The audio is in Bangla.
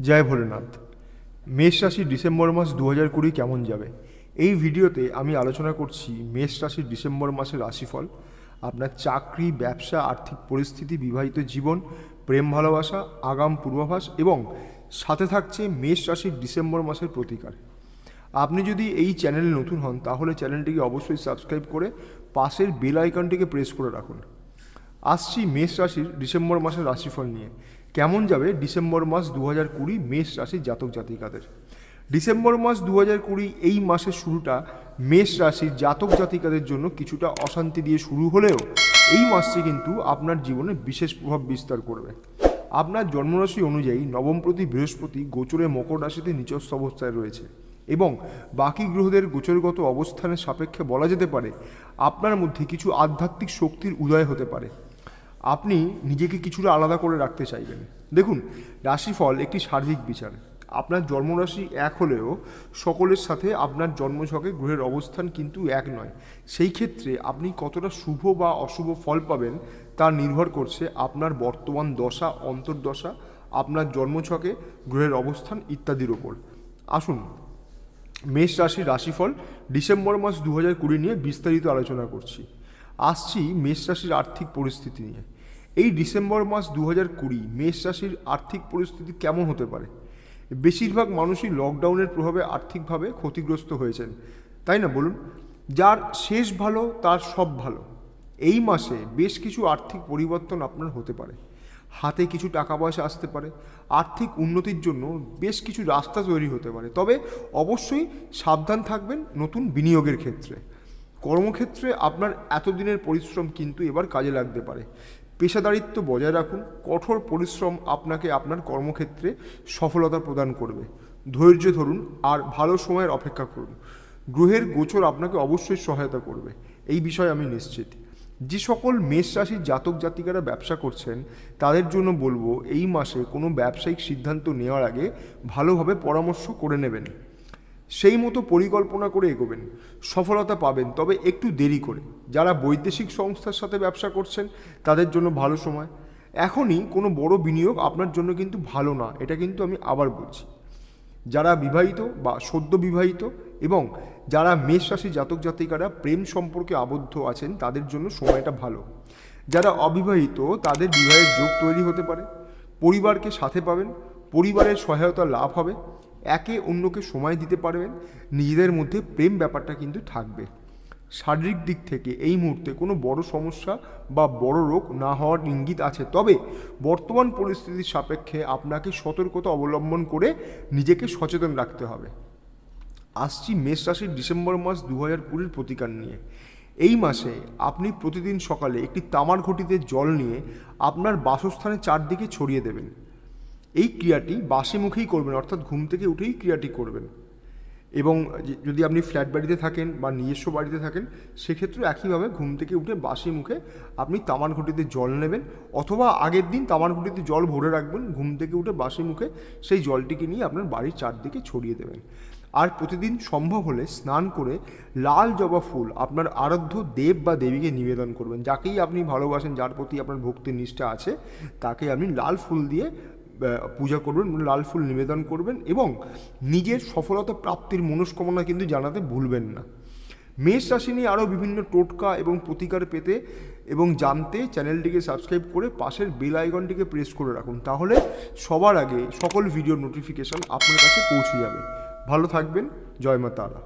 জয় ভোলেনাথ। মেষ রাশির ডিসেম্বর মাস 2020 কেমন যাবে, এই ভিডিওতে আমি আলোচনা করছি মেষ রাশির ডিসেম্বর মাসের রাশিফল। আপনার চাকরি, ব্যবসা, আর্থিক পরিস্থিতি, বিবাহিত জীবন, প্রেম ভালোবাসা, আগাম পূর্বাভাস এবং সাথে থাকছে মেষ রাশির ডিসেম্বর মাসের প্রতিকার। আপনি যদি এই চ্যানেলে নতুন হন তাহলে চ্যানেলটিকে অবশ্যই সাবস্ক্রাইব করে পাশের বেল আইকনটিকে প্রেস করে রাখুন। আসছি মেষ রাশির ডিসেম্বর মাসের রাশিফল নিয়ে। কেমন যাবে ডিসেম্বর মাস 2020 মেষ রাশির জাতক জাতিকাদের। ডিসেম্বর মাস 2020 এই মাসের শুরুটা মেষ রাশির জাতক জাতিকাদের জন্য কিছুটা অশান্তি দিয়ে শুরু হলেও এই মাসটি কিন্তু আপনার জীবনে বিশেষ প্রভাব বিস্তার করবে। আপনার জন্মরাশি অনুযায়ী নবমপতি বৃহস্পতি গোচরে মকর রাশিতে নিচস্থ অবস্থায় রয়েছে এবং বাকি গ্রহদের গোচরগত অবস্থানের সাপেক্ষে বলা যেতে পারে আপনার মধ্যে কিছু আধ্যাত্মিক শক্তির উদয় হতে পারে। আপনি নিজেকে কিছুটা আলাদা করে রাখতে চাইবেন। দেখুন, রাশিফল একটি সার্বিক বিচার। আপনার জন্মরাশি এক হলেও সকলের সাথে আপনার জন্মছকে গ্রহের অবস্থান কিন্তু এক নয়। সেই ক্ষেত্রে আপনি কতটা শুভ বা অশুভ ফল পাবেন তা নির্ভর করছে আপনার বর্তমান দশা, অন্তর্দশা, আপনার জন্মছকে গ্রহের অবস্থান ইত্যাদির ওপর। আসুন মেষ রাশির রাশিফল ডিসেম্বর মাস 2020 নিয়ে বিস্তারিত আলোচনা করছি। আসছি মেষ রাশির আর্থিক পরিস্থিতি নিয়ে। এই ডিসেম্বর মাস 2020 মেষ রাশির আর্থিক পরিস্থিতি কেমন হতে পারে? বেশিরভাগ মানুষই লকডাউনের প্রভাবে আর্থিকভাবে ক্ষতিগ্রস্ত হয়েছেন, তাই না বলুন? যার শেষ ভালো তার সব ভালো। এই মাসে বেশ কিছু আর্থিক পরিবর্তন আপনার হতে পারে। হাতে কিছু টাকা পয়সা আসতে পারে। আর্থিক উন্নতির জন্য বেশ কিছু রাস্তা তৈরি হতে পারে। তবে অবশ্যই সাবধান থাকবেন নতুন বিনিয়োগের ক্ষেত্রে। কর্মক্ষেত্রে আপনার এতদিনের পরিশ্রম কিন্তু এবার কাজে লাগতে পারে। পেশাদারিত্ব বজায় রাখুন। কঠোর পরিশ্রম আপনাকে আপনার কর্মক্ষেত্রে সফলতা প্রদান করবে। ধৈর্য ধরুন আর ভালো সময়ের অপেক্ষা করুন। গ্রহের গোচর আপনাকে অবশ্যই সহায়তা করবে, এই বিষয়ে আমি নিশ্চিত। যে সকল মেষ রাশির জাতক জাতিকারা ব্যবসা করছেন তাদের জন্য বলবো এই মাসে কোনো ব্যবসায়িক সিদ্ধান্ত নেওয়ার আগে ভালোভাবে পরামর্শ করে নেবেন। সেই মতো পরিকল্পনা করে এগোবেন, সফলতা পাবেন, তবে একটু দেরি করে। যারা বৈদেশিক সংস্থার সাথে ব্যবসা করছেন তাদের জন্য ভালো সময়। এখনই কোনো বড় বিনিয়োগ আপনার জন্য কিন্তু ভালো না, এটা কিন্তু আমি আবার বলছি। যারা বিবাহিত বা সদ্য বিবাহিত এবং যারা মেষ রাশি জাতক জাতিকারা প্রেম সম্পর্কে আবদ্ধ আছেন তাদের জন্য সময়টা ভালো। যারা অবিবাহিত তাদের বিবাহের যোগ তৈরি হতে পারে। পরিবারকে সাথে পাবেন, পরিবারের সহায়তা লাভ হবে, একে অন্যকে সময় দিতে পারবেন, নিজেদের মধ্যে প্রেম ব্যাপারটা কিন্তু থাকবে। শারীরিক দিক থেকে এই মুহূর্তে কোনো বড় সমস্যা বা বড় রোগ না হওয়ার ইঙ্গিত আছে, তবে বর্তমান পরিস্থিতির সাপেক্ষে আপনাকে সতর্কতা অবলম্বন করে নিজেকে সচেতন রাখতে হবে। আসছি মেষ রাশির ডিসেম্বর মাস 2020 প্রতিকার নিয়ে। এই মাসে আপনি প্রতিদিন সকালে একটি তামার ঘটিতে জল নিয়ে আপনার বাসস্থানের চারদিকে ছড়িয়ে দেবেন। এই ক্রিয়াটি বাসে মুখেই করবেন, অর্থাৎ ঘুম থেকে উঠেই ক্রিয়াটি করবেন। এবং যদি আপনি ফ্ল্যাট বাড়িতে থাকেন বা নিজস্ব বাড়িতে থাকেন সেক্ষেত্রে একইভাবে ঘুম থেকে উঠে বাসি মুখে আপনি তামার ঘটিতে জল নেবেন, অথবা আগের দিন তামার ঘটিতে জল ভরে রাখবেন, ঘুম থেকে উঠে বাসি মুখে সেই জলটিকে নিয়ে আপনার বাড়ির চারদিকে ছড়িয়ে দেবেন। আর প্রতিদিন সম্ভব হলে স্নান করে লাল জবা ফুল আপনার আরাধ্য দেব বা দেবীকে নিবেদন করবেন। যাকেই আপনি ভালোবাসেন, যার প্রতি আপনার ভক্তি নিষ্ঠা আছে, তাকে আপনি লাল ফুল দিয়ে পূজা করবেন, লাল ফুল নিবেদন করবেন এবং নিজের সফলতা প্রাপ্তির মনস্কামনা কিন্তু জানাতে ভুলবেন না। মেষ রাশি নিয়ে আরও বিভিন্ন টোটকা এবং প্রতিকার পেতে এবং জানতে চ্যানেলটিকে সাবস্ক্রাইব করে পাশের বেল আইকনটিকে প্রেস করে রাখুন, তাহলে সবার আগে সকল ভিডিওর নোটিফিকেশান আপনার কাছে পৌঁছে যাবে। ভালো থাকবেন। জয় মা তারা।